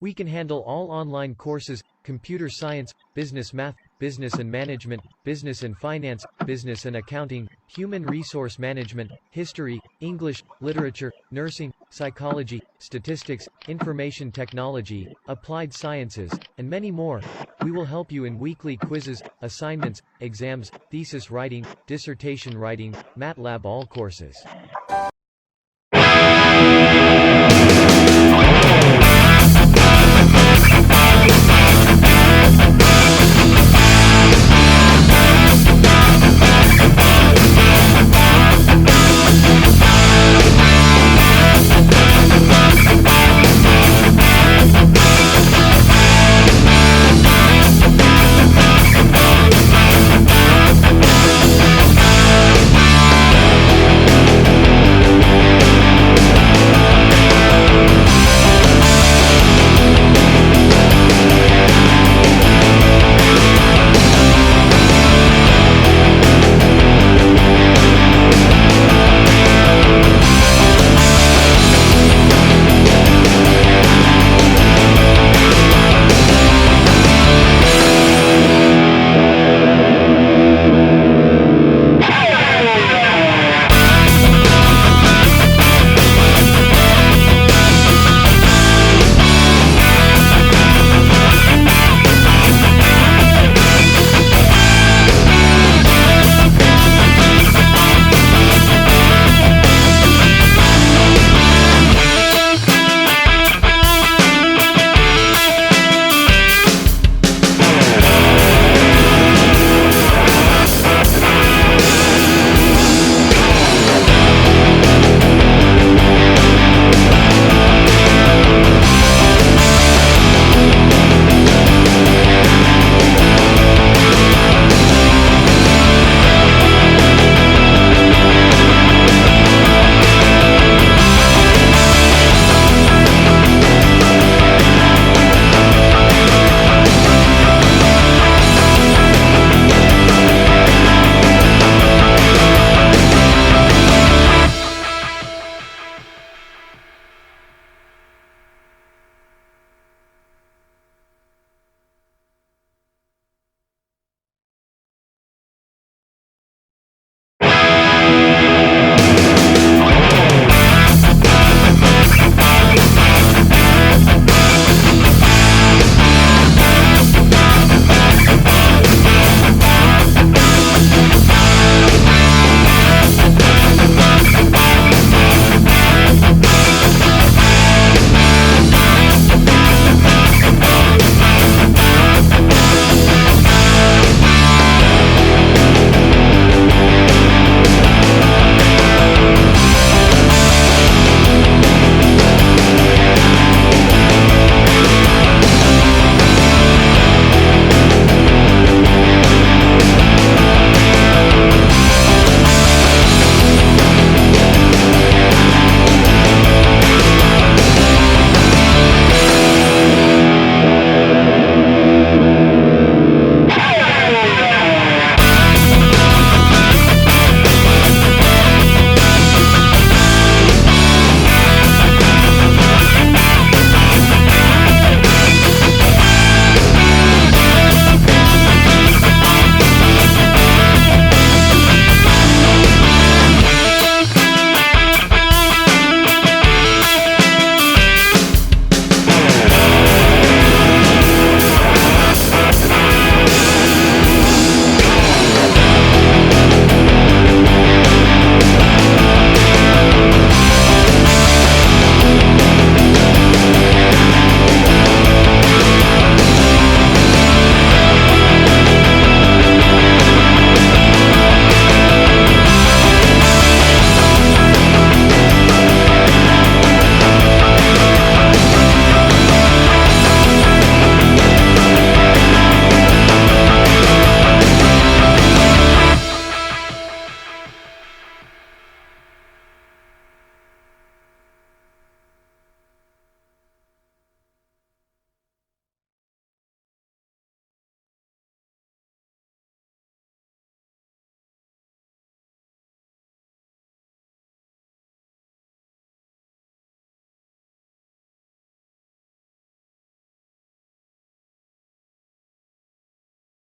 We can handle all online courses: computer science, business math, business and management, business and finance, business and accounting, human resource management, history, English, literature, nursing, psychology, statistics, information technology, applied sciences, and many more. We will help you in weekly quizzes, assignments, exams, thesis writing, dissertation writing, Matlab all courses.